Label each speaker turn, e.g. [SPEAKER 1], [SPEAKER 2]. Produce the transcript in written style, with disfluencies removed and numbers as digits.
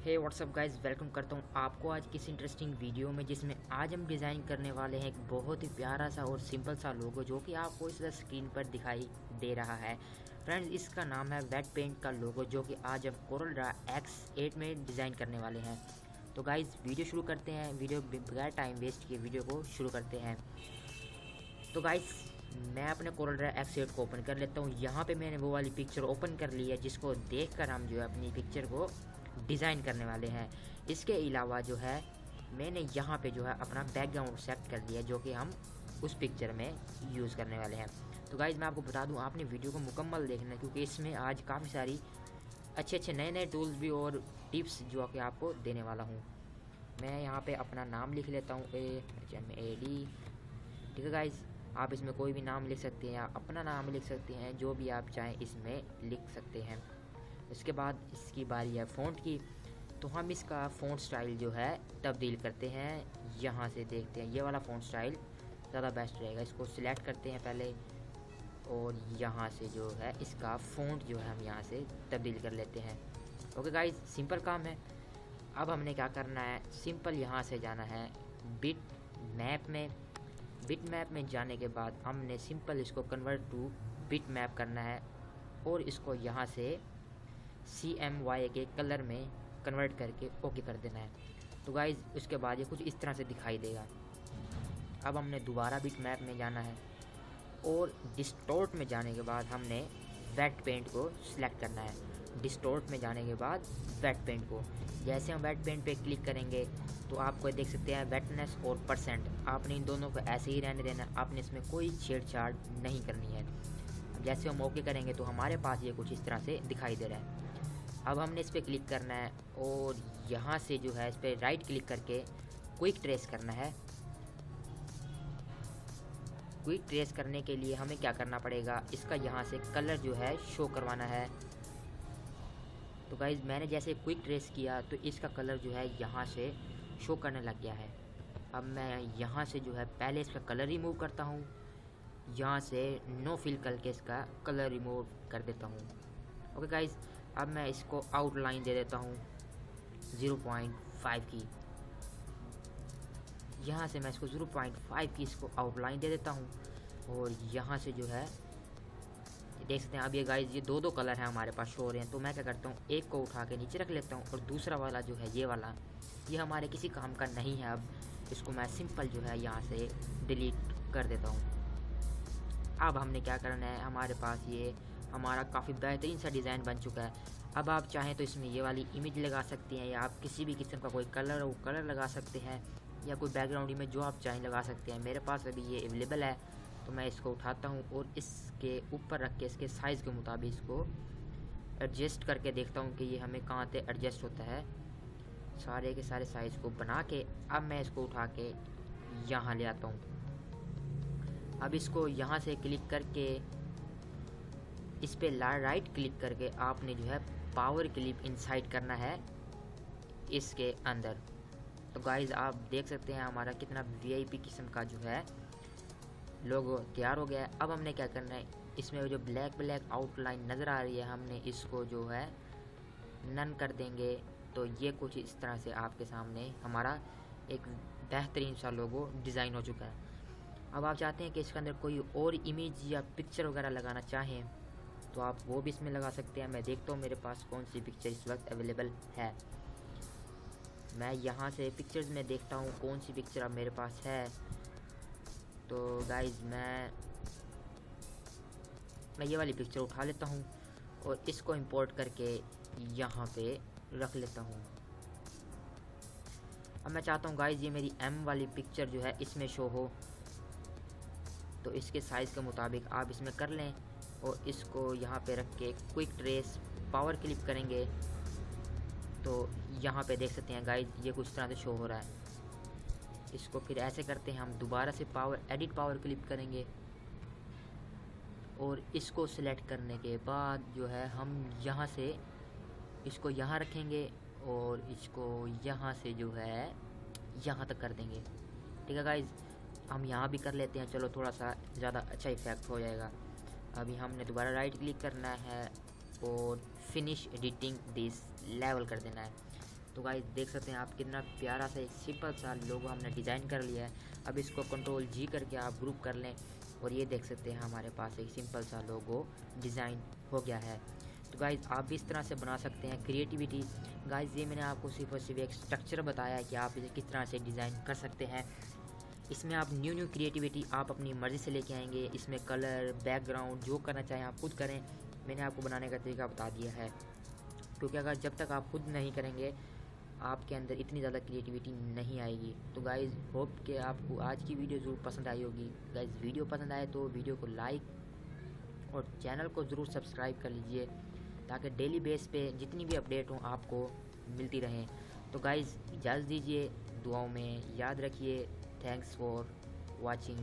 [SPEAKER 1] हे WhatsApp guys, welcome करता हूँ आपको आज किसी इंटरेस्टिंग वीडियो में, जिसमें आज हम डिज़ाइन करने वाले हैं एक बहुत ही प्यारा सा और सिंपल सा लोगो जो कि आपको इस स्क्रीन पर दिखाई दे रहा है। फ्रेंड्स, इसका नाम है वेट पेंट का लोगो, जो कि आज हम कोरल ड्रा X8 में डिज़ाइन करने वाले हैं। तो गाइस वीडियो शुरू करते हैं। वीडियो बगैर टाइम वेस्ट किए वीडियो को शुरू करते हैं। तो गाइस मैं अपने कोरल ड्रा X8 को ओपन कर लेता हूँ। यहाँ पे मैंने वो वाली पिक्चर ओपन कर ली है जिसको देखकर हम जो है अपनी पिक्चर को डिज़ाइन करने वाले हैं। इसके अलावा जो है मैंने यहाँ पे जो है अपना बैकग्राउंड सेट कर दिया, जो कि हम उस पिक्चर में यूज़ करने वाले हैं। तो गाइज़ मैं आपको बता दूँ, आपने वीडियो को मुकम्मल देखना है, क्योंकि इसमें आज काफ़ी सारी अच्छे नए टूल्स भी और टिप्स जो कि आपको देने वाला हूँ। मैं यहाँ पे अपना नाम लिख लेता हूँ, AHMAD। ठीक है गाइज़, आप इसमें कोई भी नाम लिख सकते हैं या अपना नाम लिख सकते हैं, जो भी आप चाहें इसमें लिख सकते हैं। इसके बाद इसकी बारी है फ़ॉन्ट की। तो हम इसका फ़ॉन्ट स्टाइल जो है तब्दील करते हैं। यहाँ से देखते हैं, ये वाला फ़ॉन्ट स्टाइल ज़्यादा बेस्ट रहेगा। इसको सिलेक्ट करते हैं पहले, और यहाँ से जो है इसका फ़ॉन्ट जो है हम यहाँ से तब्दील कर लेते हैं। ओके गाइज, सिंपल काम है। अब हमने क्या करना है, सिंपल यहाँ से जाना है बिट मैप में। बिट मैप में जाने के बाद हमने सिंपल इसको कन्वर्ट टू बिट मैप करना है, और इसको यहाँ से CMYK के कलर में कन्वर्ट करके ओके कर देना है। तो गाइज़ उसके बाद ये कुछ इस तरह से दिखाई देगा। अब हमने दोबारा बिट मैप में जाना है, और डिस्टोर्ट में जाने के बाद हमने वेट पेंट को सिलेक्ट करना है। डिस्टोर्ट में जाने के बाद वेट पेंट को, जैसे हम वेट पेंट पे क्लिक करेंगे तो आपको देख सकते हैं वेटनेस और परसेंट, आपने इन दोनों को ऐसे ही रहने देना। आपने इसमें कोई छेड़छाड़ नहीं करनी है। जैसे हम ओके करेंगे तो हमारे पास ये कुछ इस तरह से दिखाई दे रहा है। अब हमने इस पर क्लिक करना है, और यहाँ से जो है इस पर राइट क्लिक करके क्विक ट्रेस करना है। क्विक ट्रेस करने के लिए हमें क्या करना पड़ेगा, इसका यहाँ से कलर जो है शो करवाना है। तो गाइज मैंने जैसे क्विक ट्रेस किया तो इसका कलर जो है यहाँ से शो करने लग गया है। अब मैं यहाँ से जो है पहले इसका कलर रिमूव करता हूँ। यहाँ से नो फिल करके इसका कलर रिमूव कर देता हूँ। ओके गाइज, अब मैं इसको आउटलाइन दे देता हूँ 0.5 की। यहाँ से मैं इसको 0.5 की इसको आउटलाइन दे देता हूँ, और यहाँ से जो है देख सकते हैं। अब ये गाइज ये दो कलर हैं हमारे पास शो हो रहे हैं। तो मैं क्या करता हूँ, एक को उठा के नीचे रख लेता हूँ, और दूसरा वाला जो है ये वाला, ये हमारे किसी काम का नहीं है। अब इसको मैं सिंपल जो है यहाँ से डिलीट कर देता हूँ। अब हमने क्या करना है, हमारे पास ये हमारा काफ़ी बेहतरीन सा डिज़ाइन बन चुका है। अब आप चाहें तो इसमें ये वाली इमेज लगा सकते हैं, या आप किसी भी किस्म का कोई कलर हो कलर लगा सकते हैं, या कोई बैकग्राउंड इमेज जो आप चाहें लगा सकते हैं। मेरे पास अभी ये अवेलेबल है, तो मैं इसको उठाता हूँ और इसके ऊपर रख के इसके साइज़ के मुताबिक इसको एडजस्ट करके देखता हूँ कि ये हमें कहाँ से एडजस्ट होता है। सारे के सारे साइज़ को बना के अब मैं इसको उठा के यहाँ ले आता हूँ। अब इसको यहाँ से क्लिक करके इस पे राइट क्लिक करके आपने जो है पावर क्लिप इंसाइड करना है इसके अंदर। तो गाइज़ आप देख सकते हैं हमारा कितना VIP किस्म का जो है लोगो तैयार हो गया है। अब हमने क्या करना है, इसमें जो ब्लैक आउटलाइन नज़र आ रही है, हमने इसको जो है नन कर देंगे। तो ये कुछ इस तरह से आपके सामने हमारा एक बेहतरीन सा लोगो डिज़ाइन हो चुका है। अब आप चाहते हैं कि इसके अंदर कोई और इमेज या पिक्चर वगैरह लगाना चाहें तो आप वो भी इसमें लगा सकते हैं। मैं देखता हूँ मेरे पास कौन सी पिक्चर इस वक्त अवेलेबल है। मैं यहाँ से पिक्चर्स में देखता हूँ कौन सी पिक्चर अब मेरे पास है। तो गाइज़ मैं ये वाली पिक्चर उठा लेता हूँ, और इसको इंपोर्ट करके यहाँ पे रख लेता हूँ। अब मैं चाहता हूँ गाइज़ ये मेरी M वाली पिक्चर जो है इसमें शो हो, तो इसके साइज़ के मुताबिक आप इसमें कर लें, और इसको यहाँ पे रख के क्विक ट्रेस पावर क्लिप करेंगे। तो यहाँ पे देख सकते हैं गाइज ये कुछ तरह से शो हो रहा है। इसको फिर ऐसे करते हैं, हम दोबारा से एडिट पावर क्लिप करेंगे, और इसको सिलेक्ट करने के बाद जो है हम यहाँ से इसको यहाँ रखेंगे, और इसको यहाँ से जो है यहाँ तक कर देंगे। ठीक है गाइज, हम यहाँ भी कर लेते हैं, चलो थोड़ा सा ज़्यादा अच्छा इफेक्ट हो जाएगा। अभी हमने दोबारा राइट क्लिक करना है और फिनिश एडिटिंग दिस लेवल कर देना है। तो गाइस देख सकते हैं आप कितना प्यारा सा एक सिंपल सा लोगो हमने डिज़ाइन कर लिया है। अब इसको कंट्रोल जी करके आप ग्रुप कर लें और ये देख सकते हैं हमारे पास एक सिंपल सा लोगो डिज़ाइन हो गया है। तो गाइस आप भी इस तरह से बना सकते हैं। क्रिएटिविटी गाइस ये मैंने आपको सिर्फ और सिर्फ एक स्ट्रक्चर बताया है कि आप इसे किस तरह से डिज़ाइन कर सकते हैं। इसमें आप न्यू क्रिएटिविटी आप अपनी मर्ज़ी से लेके आएंगे। इसमें कलर, बैकग्राउंड जो करना चाहें आप खुद करें। मैंने आपको बनाने का तरीका बता दिया है, क्योंकि अगर जब तक आप खुद नहीं करेंगे आपके अंदर इतनी ज़्यादा क्रिएटिविटी नहीं आएगी। तो गाइज़ होप कि आपको आज की वीडियो ज़रूर पसंद आई होगी। गाइज़ वीडियो पसंद आए तो वीडियो को लाइक और चैनल को ज़रूर सब्सक्राइब कर लीजिए, ताकि डेली बेस पे जितनी भी अपडेट हों आपको मिलती रहें। तो गाइज़ इजाज़त दीजिए, दुआओं में याद रखिए। Thanks for watching.